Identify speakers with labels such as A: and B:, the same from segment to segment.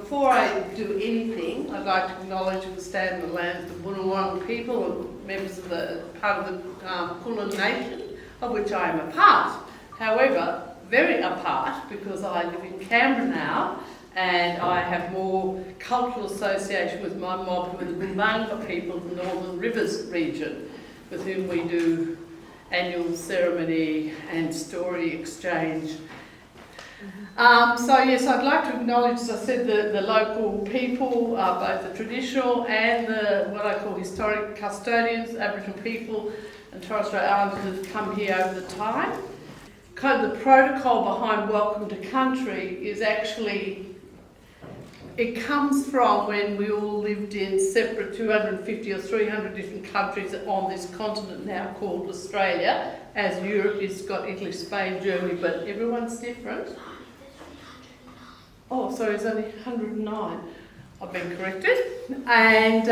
A: before I do anything, I'd like to acknowledge and stand on the lands of the Bunurong people and members of the part of the Kulin Nation, of which I am a part. However, very apart, because I live in Canberra now, and I have more cultural association with my mob, with the Gumbaynggirr people of the Northern Rivers region, with whom we do annual ceremony and story exchange. So yes, I'd like to acknowledge, as I said, the local people, both the traditional and the what I call historic custodians, Aboriginal people and Torres Strait Islanders that have come here over the time. Kind of the protocol behind Welcome to Country is actually, it comes from when we all lived in separate 250 or 300 different countries on this continent now called Australia, as Europe has got Italy, Spain, Germany, but everyone's different. Oh, sorry, it's only 109. I've been corrected. And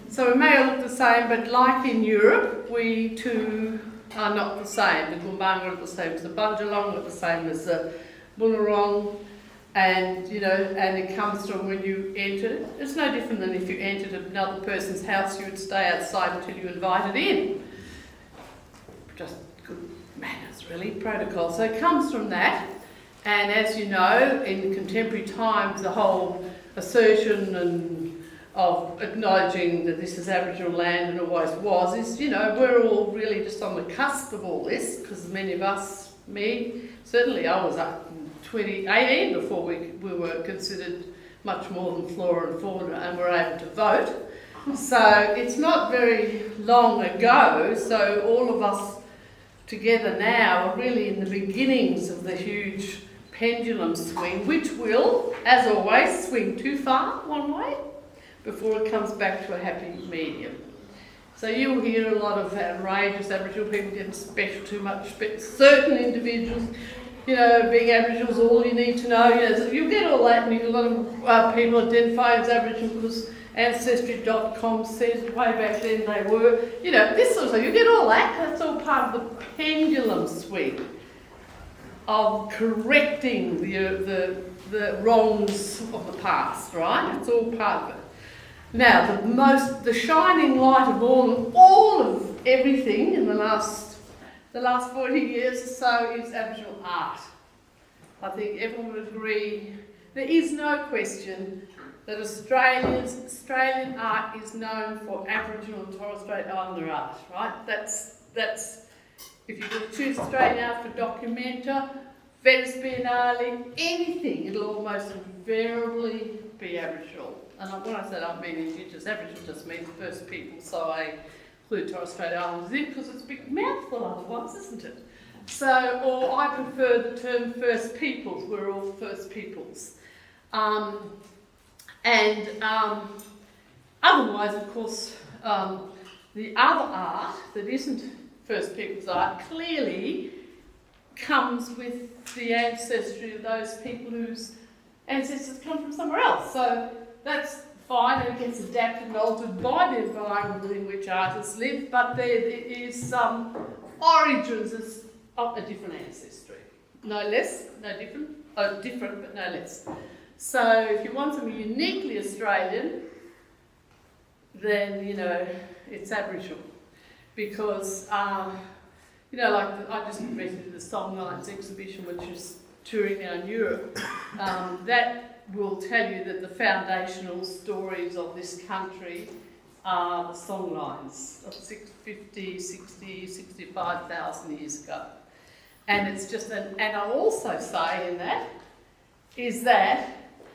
A: so we may all look the same, but like in Europe, we too are not the same. The Gumbaynggirr are the same as the Bundjalung, are the same as the Bunurong, and you know, and it comes from when you enter. It's no different than if you entered another person's house, you would stay outside until you invited in. Just good manners, really, protocol. So it comes from that. And as you know, in contemporary times, the whole assertion of acknowledging that this is Aboriginal land and always was is, you know, we're all really just on the cusp of all this, because many of us, me, certainly I was up in 2018 before we were considered much more than flora and fauna and were able to vote. So it's not very long ago, so all of us together now are really in the beginnings of the huge pendulum swing, which will, as always, swing too far one way before it comes back to a happy medium. So you'll hear a lot of outrageous Aboriginal people getting special too much, certain individuals, you know, being Aboriginal is all you need to know. You know, so you'll get all that, and you get a lot of people identify as Aboriginal because Ancestry.com says way back then they were, you know, this sort of thing. You get all that, that's all part of the pendulum swing of correcting the wrongs of the past, right? It's all part of it. Now, the shining light of all of everything in the last 40 years or so is Aboriginal art. I think everyone would agree. There is no question that Australian art is known for Aboriginal and Torres Strait Islander art, right? That's if you could choose Australian art for documenta, Venice Biennale, anything, it'll almost invariably be Aboriginal. And when I say I don't mean Indigenous, Aboriginal just means First People, so I include Torres Strait Islanders in because it's a big mouthful otherwise, isn't it? So, or I prefer the term First Peoples, we're all First Peoples. Otherwise, of course, the other art that isn't First Peoples art clearly comes with the ancestry of those people whose ancestors come from somewhere else. So that's fine, and it gets adapted and altered by the environment within which artists live, but there is some origins of a different ancestry. No less, no different, different but no less. So if you want something uniquely Australian, then, you know, it's Aboriginal. Because, you know, like I just recently did the Songlines exhibition, which is touring now in Europe. That will tell you that the foundational stories of this country are the songlines of 50, 60, 65,000 years ago. And it's just, and I'll also say in that, is that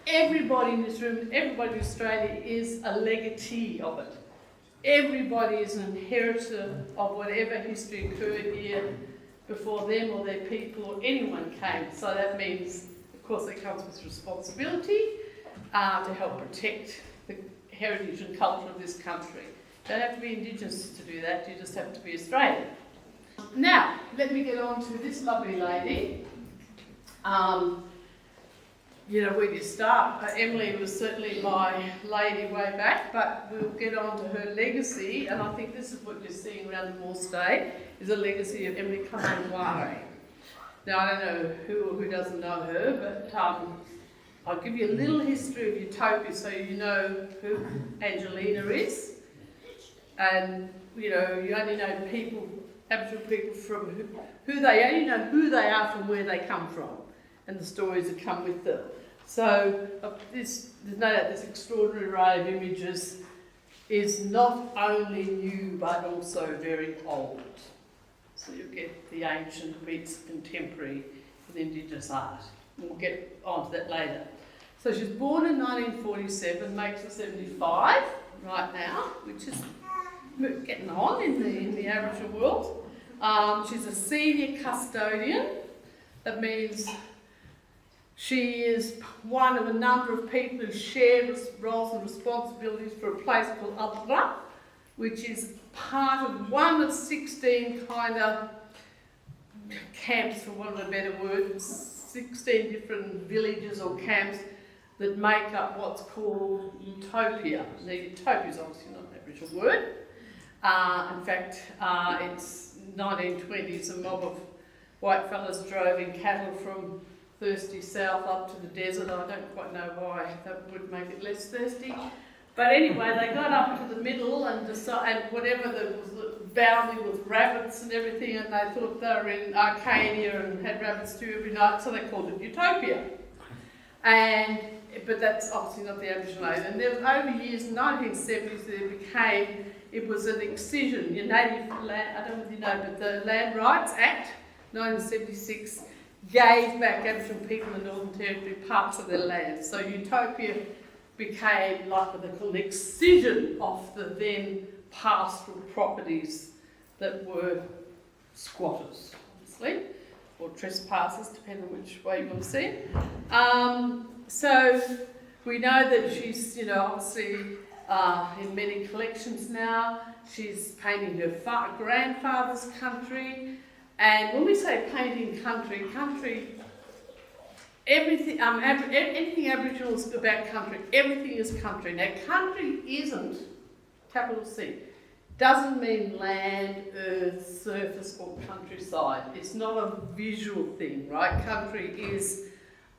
A: everybody in this room, everybody in Australia is a legatee of it. Everybody is an inheritor of whatever history occurred here before them or their people or anyone came. So that means, of course, it comes with responsibility to help protect the heritage and culture of this country. You don't have to be Indigenous to do that, you just have to be Australian. Now, let me get on to this lovely lady. You know, where do you start? Emily was certainly my lady way back, but we'll get on to her legacy, and I think this is what you're seeing around the mall today, is a legacy of Emily Ngawa. Now, I don't know who or who doesn't know her, but I'll give you a little history of Utopia so you know who Angelina is. And, you only know people, Aboriginal people from who they are, you know who they are from where they come from and the stories that come with them. So there's no doubt this extraordinary array of images is not only new but also very old. So you get the ancient meets contemporary with Indigenous art. We'll get on to that later. So she was born in 1947, makes her 75 right now, which is getting on in the Aboriginal world. She's a senior custodian. That means she is one of a number of people who share roles and responsibilities for a place called Adjunct, which is part of one of 16 kind of camps, for want of a better word, 16 different villages or camps that make up what's called Utopia. Now, Utopia is obviously not an Aboriginal word. In fact, it's 1920s, a mob of white fellas drove in cattle from thirsty south up to the desert. I don't quite know why that would make it less thirsty. But anyway, they got up to the middle and decided, whatever that was bounding with rabbits and everything, and they thought they were in Arcadia and had rabbits too every night, so they called it Utopia. But that's obviously not the Aboriginal name. And there was, over years, in the 1970s, it was an excision. Your native land, I don't know if you know, but the Land Rights Act, 1976, gave back Aboriginal people in the Northern Territory parts of their land. So Utopia became like what they call an excision of the then pastoral properties that were squatters, obviously, or trespassers, depending on which way you want to see it. So we know that she's, obviously in many collections now. She's painting her grandfather's country. And when we say painting country, everything, anything Aboriginal is about country, everything is country. Now, country isn't, capital C, doesn't mean land, earth, surface or countryside. It's not a visual thing, right? Country is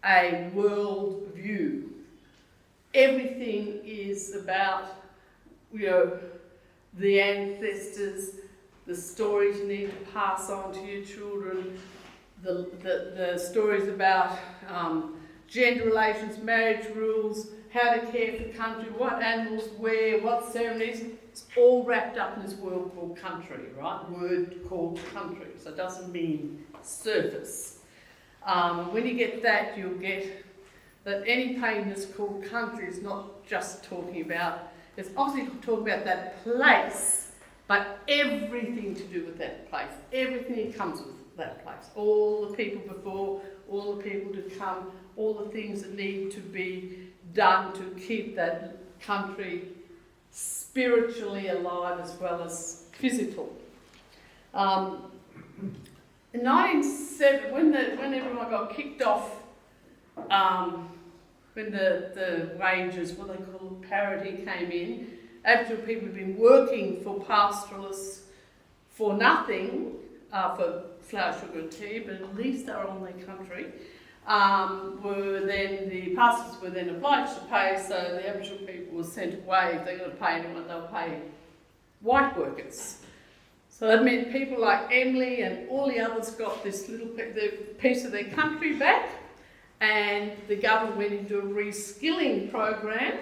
A: a world view. Everything is about, the ancestors, the stories you need to pass on to your children, the stories about gender relations, marriage rules, how to care for country, what animals wear, what ceremonies. It's all wrapped up in this word called country, right? Word called country. So it doesn't mean surface. When you get that, you'll get that any painting that's called country is not just talking about, it's obviously talking about that place, but everything to do with that place, everything that comes with that place, all the people before, all the people to come, all the things that need to be done to keep that country spiritually alive as well as physical. In 1970, when everyone got kicked off, when the wages, what they call parity, came in, Aboriginal people had been working for pastoralists for nothing, for flour, sugar and tea, but at least they were on their country. The pastors were then obliged to pay, so the Aboriginal people were sent away. If they're going to pay anyone, they'll pay white workers. So that meant people like Emily and all the others got this little piece of their country back, and the government went into a reskilling program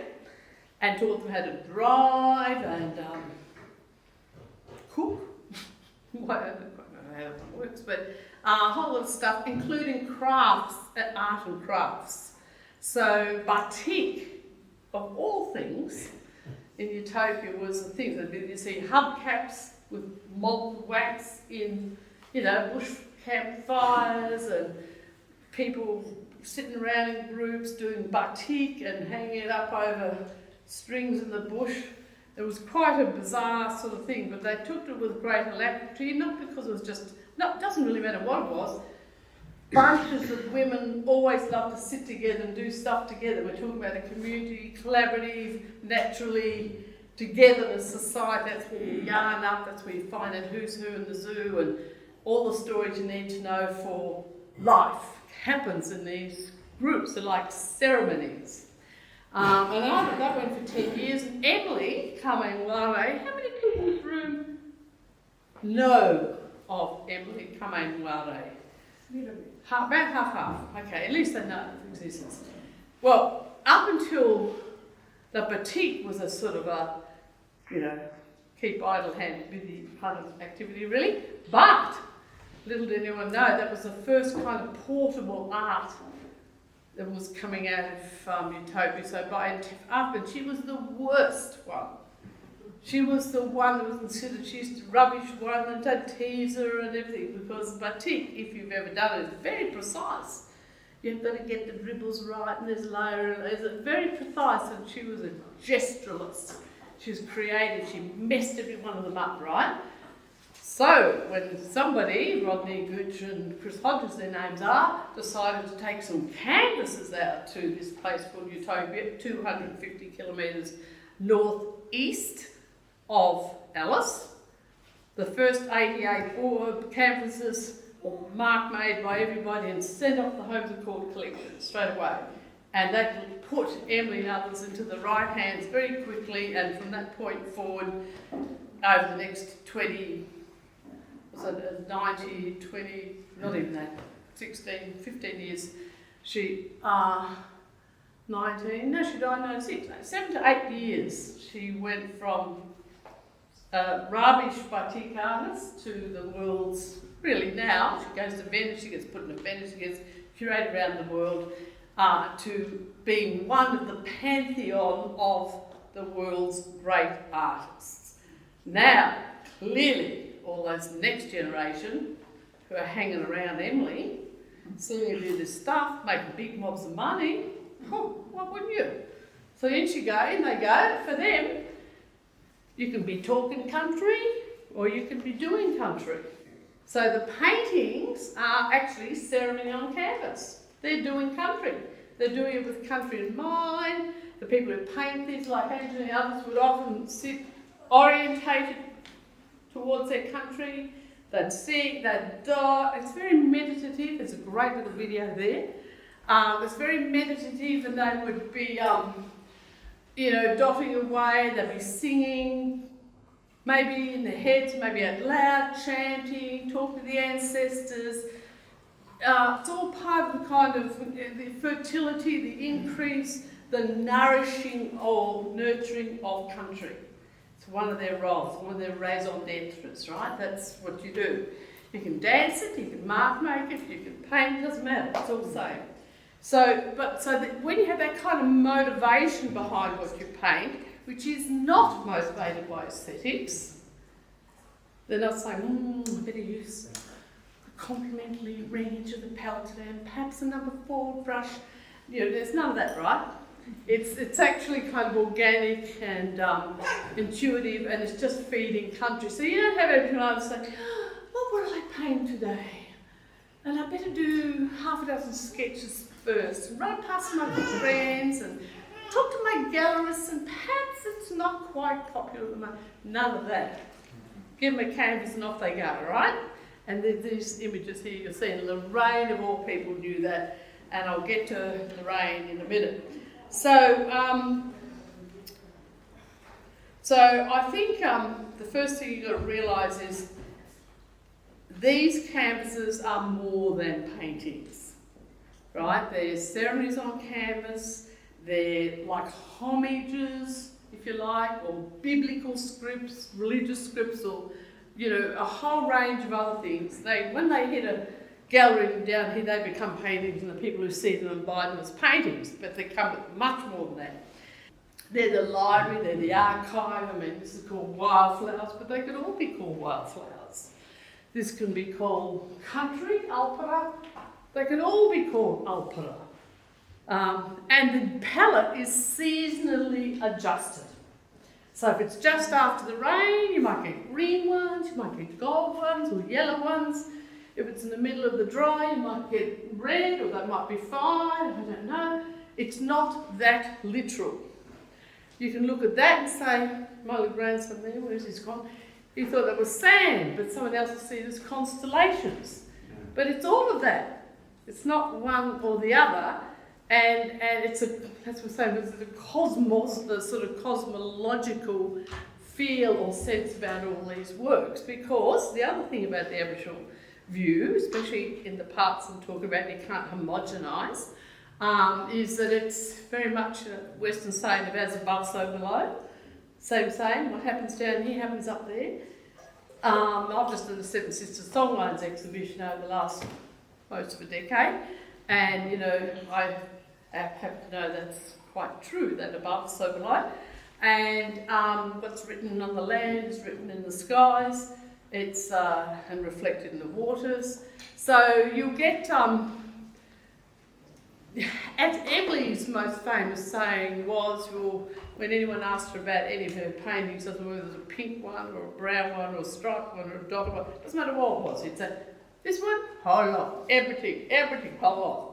A: and taught them how to drive and cook. I don't quite know how that works, but a whole lot of stuff, including crafts, art and crafts. So batik, of all things, in Utopia was the thing that you see hubcaps with molten wax in, bush campfires and people sitting around in groups doing batik and hanging it up over strings in the bush. It was quite a bizarre sort of thing, but they took it with great alacrity, not because it was just, it doesn't really matter what it was. Bunches of women always love to sit together and do stuff together. We're talking about a community, collaborative, naturally togetherness society. That's where you yarn up, that's where you find out who's who in the zoo, and all the stories you need to know for life happens in these groups, they're like ceremonies. And that went for 10 years. And Emily Kamengware, how many people in this room know of Emily Kamengware? About half. Okay, at least they know of existence. Well, up until the batik was a sort of a, keep idle hand busy kind of activity really. But little did anyone know that was the first kind of portable art that was coming out of Utopia. So and she was the worst one. She was the one that was considered, she used to rubbish one and to tease her and everything, because batik, if you've ever done it, is very precise. You've got to get the dribbles right, and there's layer, and it's very precise, and she was a gesturalist. She was creative, she messed every one of them up, right? So, when somebody, Rodney Gooch and Chris Hodges, their names are, decided to take some canvases out to this place called Utopia, 250 kilometres northeast of Alice. The first 88 canvases were mark made by everybody and sent off the Homes of Court collection straight away. And that put Emily and others into the right hands very quickly, and from that point forward, over the next 20, 90, 20, not even that, 16, 15 years, she, 19, no, she died in 96, 7 to 8 years, she went from rubbish batik artist to the world's, really now, she goes to Venice, she gets put in a Venice, she gets curated around the world, to being one of the pantheon of the world's great artists. Now, clearly, all those next generation who are hanging around Emily, seeing her do this stuff, making big mobs of money, why wouldn't you? So in they go, for them, you can be talking country or you can be doing country. So the paintings are actually ceremony on canvas. They're doing country. They're doing it with country in mind. The people who paint these, like Angelina and others, would often sit orientated towards their country. They'd sing, they'd dot. It's very meditative. There's a great little video there. It's very meditative, and they would be, dotting away. They'd be singing, maybe in their heads, maybe out loud, chanting, talking to the ancestors. It's all part of the kind of the fertility, the increase, the nourishing or nurturing of country. It's one of their roles, one of their raison d'etres, right? That's what you do. You can dance it, you can mark make it, you can paint, it doesn't matter, it's all the same. So when you have that kind of motivation behind what you paint, which is not motivated by aesthetics, they're not saying, I better use the complementary range of the palette today and perhaps a number 4 brush. There's none of that, right? It's actually kind of organic and intuitive, and it's just feeding country. So you don't have everyone say, what will I paint today? And I better do half a dozen sketches first, and run past my friends and talk to my gallerists, and perhaps it's not quite popular at the moment. None of that. Give them a canvas and off they go, right? And there's these images here you're seeing. Lauraine, of all people, knew that, and I'll get to Lauraine in a minute. So I think the first thing you've got to realise is these canvases are more than paintings, right? They're ceremonies on canvas, they're like homages, if you like, or biblical scripts, religious scripts, or a whole range of other things. When they hit a gallery down here, they become paintings, and the people who see them and buy them as paintings, but they come with much more than that. They're the library, they're the archive. I mean, this is called wildflowers, but they could all be called wildflowers. This can be called country, alpera. They can all be called alpera. And the palette is seasonally adjusted. So if it's just after the rain, you might get green ones, you might get gold ones or yellow ones. If it's in the middle of the dry, you might get red, or they might be fine, I don't know. It's not that literal. You can look at that and say, my little grandson there, where's his gone? He thought that was sand, but someone else will see it as constellations. But it's all of that. It's not one or the other. And it's that's what we're saying, it's the cosmos, the sort of cosmological feel or sense about all these works, because the other thing about the Aboriginal view, especially in the parts I'm talking about you can't homogenise, is that it's very much a Western saying of as above, so below. Same saying, what happens down here happens up there. I've just done the Seven Sisters Songlines exhibition over the last most of a decade, and you know, I happen to know that's quite true, that above, so below. And what's written on the land is written in the skies, it's and reflected in the waters. So you'll get, Emily's most famous saying was, well, when anyone asked her about any of her paintings, whether it was a pink one or a brown one or a striped one or a dotted one, doesn't matter what it was, he'd say, this one, whole lot, everything, whole lot.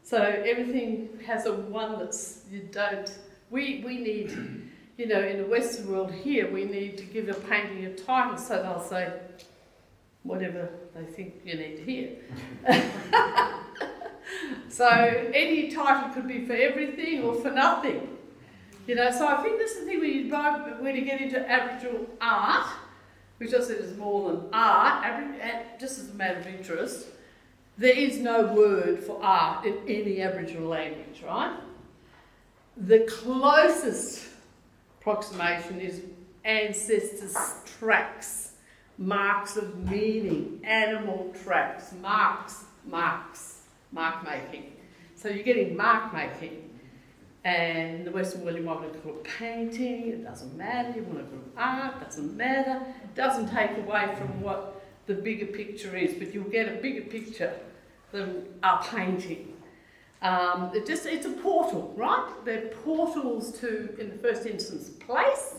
A: So everything has a one that's, you don't, we need, you know, in the Western world here, we need to give a painting a title, so they'll say whatever they think you need to hear. So any title could be for everything or for nothing. You know, so I think that's the thing when you get into Aboriginal art, which I said is more than art, just as a matter of interest, there is no word for art in any Aboriginal language, right? The closest approximation is ancestors' tracks, marks of meaning, animal tracks, mark making. So you're getting mark making. And in the Western world, you might want to call it painting, it doesn't matter. You want to call it art, doesn't matter. It doesn't take away from what the bigger picture is, but you'll get a bigger picture than a painting. It's a portal, right? They're portals to, in the first instance, place,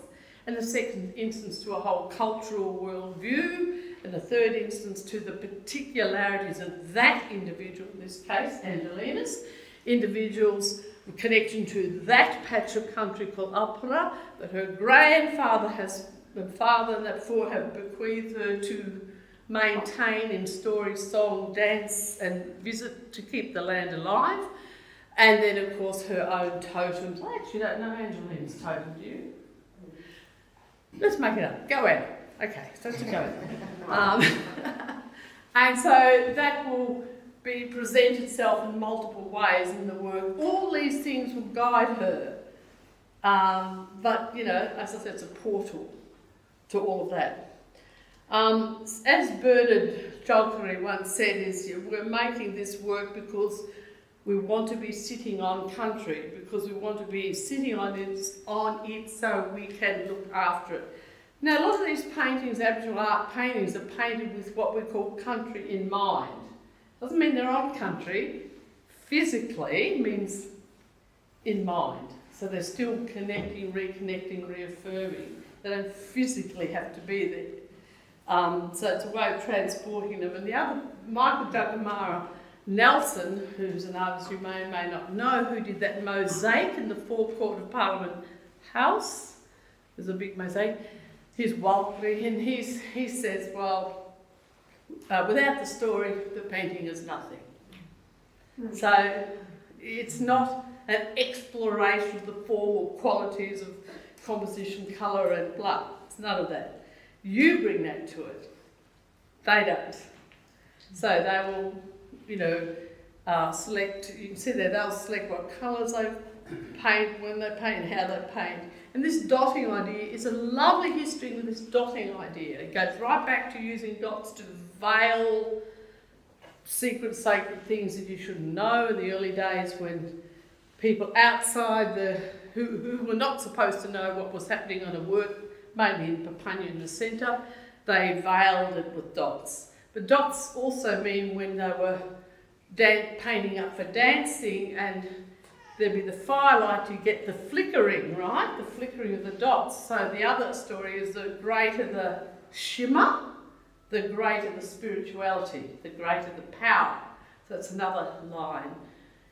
A: and the second instance to a whole cultural worldview, and the third instance to the particularities of that individual, in this case, Angelina's, individual's connection to that patch of country called Apura, that her grandfather the father and that four have bequeathed her to maintain in story, song, dance and visit to keep the land alive. And then of course her own totems. I actually don't know Angelina's totem, do you? Let's make it up. Go at it. Okay, so let's go at it. And so that will present itself in multiple ways in the work. All these things will guide her. But, you know, as I said, it's a portal to all of that. As Bernard Jolkery once said, we're making this work because we want to be sitting on country, because we want to be sitting on it so we can look after it. Now, a lot of these paintings, Aboriginal art paintings, are painted with what we call country in mind. Doesn't mean they're on country. Physically means in mind. So they're still connecting, reconnecting, reaffirming. They don't physically have to be there. So it's a way of transporting them. And the other, Michael Jagamara Nelson, who's an artist you may or may not know, who did that mosaic in the forecourt of Parliament House. There's a big mosaic. He's Walkley, and he says, well, without the story, the painting is nothing. So it's not an exploration of the formal qualities of composition, colour and blood. It's none of that. You bring that to it. They don't. So they will, you know, select, you can see there, they'll select what colours they paint, when they paint, how they paint. And this dotting idea is a lovely history with this dotting idea. It goes right back to using dots to veil secret, sacred things that you should know in the early days when people outside who were not supposed to know what was happening on a work, mainly in Papunya in the centre, they veiled it with dots. But dots also mean when they were painting up for dancing and there'd be the firelight, you get the flickering, right? The flickering of the dots. So the other story is the greater the shimmer, the greater the spirituality, the greater the power. So it's another line.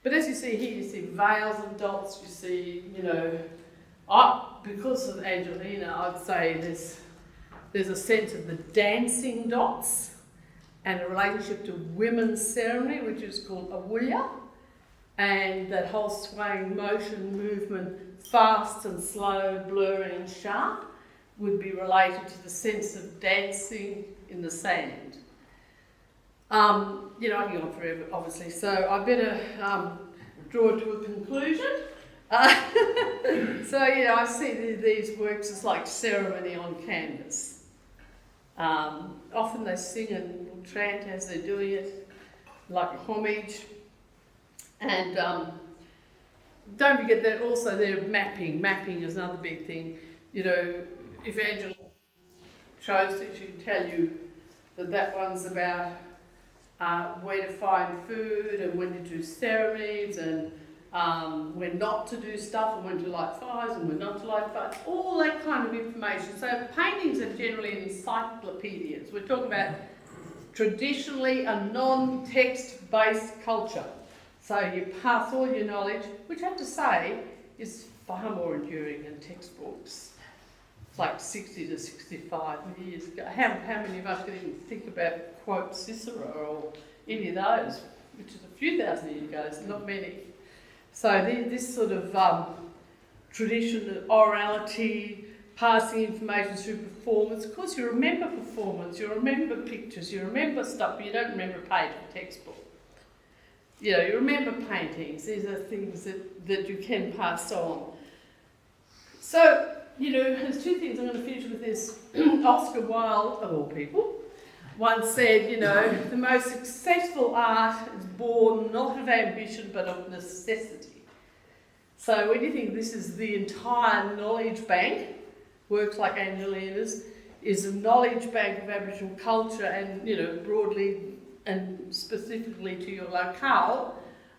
A: But as you see here, you see veils and dots, you see, you know, because of Angelina, I'd say there's a sense of the dancing dots and a relationship to women's ceremony, which is called awuya. and that whole swaying motion movement, fast and slow, blurry and sharp, would be related to the sense of dancing in the sand. You know, I can go on forever, obviously, so I better draw to a conclusion. So, you know, I see these works as like ceremony on canvas. Often they sing and chant as they're doing it, like a homage. And don't forget that also they're mapping. Mapping is another big thing. You know, if Angela chose it, she can tell you that that one's about where to find food and when to do ceremonies and when not to do stuff and when to light fires and when not to light fires, all that kind of information. So paintings are generally encyclopedias. We're talking about traditionally a non-text based culture. So you pass all your knowledge, which I have to say is far more enduring than textbooks. It's like 60 to 65 years ago. How many of us can even think about, quote, Cicero or any of those, which is a few thousand years ago, it's not many. So this sort of tradition of orality, passing information through performance. Of course, you remember performance, you remember pictures, you remember stuff, but you don't remember a page of a textbook. You know, you remember paintings. These are things that you can pass on. So, you know, there's two things I'm going to finish with this. Oscar Wilde, of all people, once said, you know, the most successful art is born not of ambition but of necessity. So when you think this is the entire knowledge bank, works like Angelina's, is a knowledge bank of Aboriginal culture and, you know, broadly and specifically to your locale,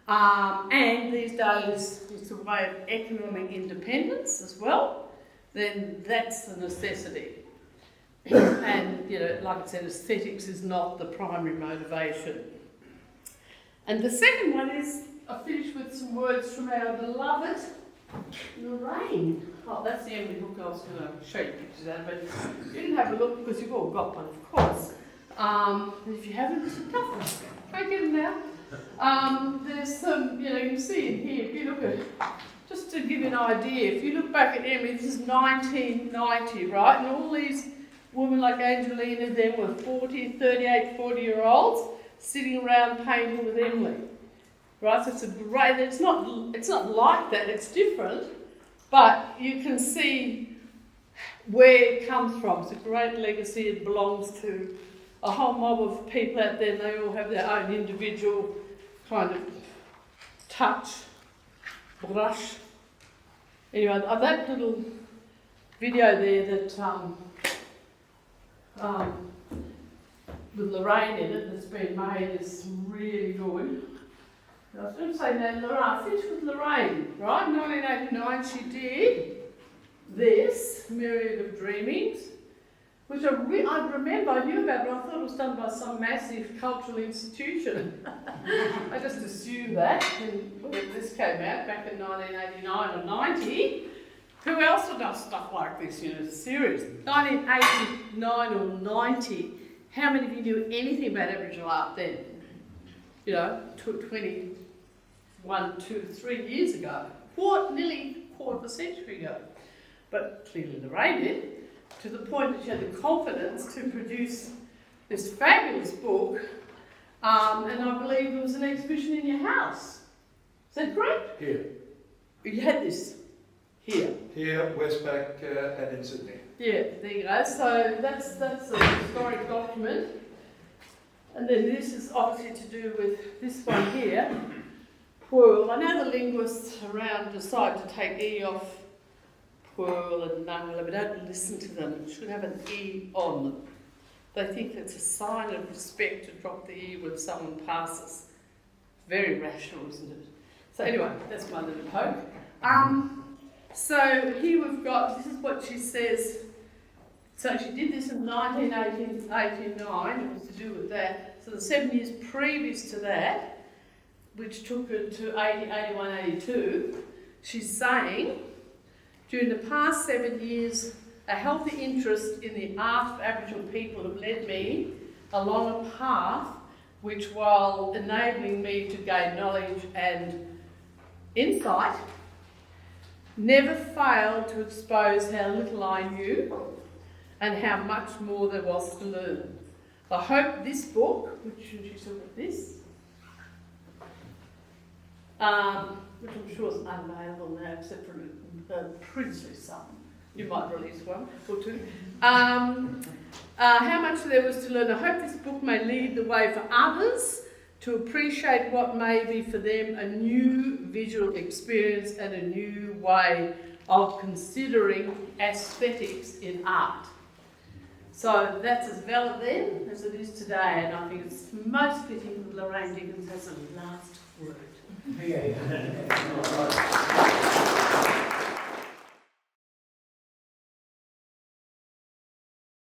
A: and these days it's a way of economic independence as well, then that's the necessity. And, you know, like I said, aesthetics is not the primary motivation. And the second one is, I finished with some words from our beloved Lauraine. Oh, that's the only book I was going to show you pictures of, but you didn't have a look because you've all got one, of course. If you haven't, go get them now. There's some, you know, you can see in here, if you look at, just to give you an idea, if you look back at Emily, this is 1990, right? And all these women like Angelina then were 38, 40-year-olds sitting around painting with Emily. Right, so it's a great, it's not like that, it's different, but you can see where it comes from. It's a great legacy, it belongs to a whole mob of people out there, and they all have their own individual kind of touch, brush. Anyway, that little video there that with Lauraine in it that's been made is really good. I was going to say that Lauraine, I finished with Lauraine, right? 1989 she did this, Myriad of Dreamings, which I remember, I knew about, but I thought it was done by some massive cultural institution. I just assumed that, and when this came out back in 1989 or 90, who else had done stuff like this, you know, series? 1989 or 90, how many of you knew anything about Aboriginal art then? You know, 21, 2, 3 years ago. Nearly a quarter of a century ago. But clearly Lauraine did, to the point that she had the confidence to produce this fabulous book, and I believe there was an exhibition in your house. Is that correct?
B: Here.
A: You had this here?
B: Here, Westpac, and in Sydney.
A: Yeah, there you go. So that's a historic document. And then this is obviously to do with this one here, Pwerl. I know the linguists around decide to take E off Pwerl and Ngawa, but don't listen to them. It should have an E on them. They think it's a sign of respect to drop the E when someone passes. Very rational, isn't it? So anyway, that's my little poke. So here we've got, this is what she says. So she did this in 1989, it was to do with that. So the 7 years previous to that, which took her to 80, 81, 82, she's saying, during the past 7 years, a healthy interest in the art of Aboriginal people have led me along a path which, while enabling me to gain knowledge and insight, never failed to expose how little I knew and how much more there was to learn. I hope this book, which you saw with this, which I'm sure is unavailable now except for a princely sum. You might release one or two. How much there was to learn. I hope this book may lead the way for others to appreciate what may be for them a new visual experience and a new way of considering aesthetics in art. So that's as valid then as it is today, and I think it's most fitting that Lauraine Diggins has a last word.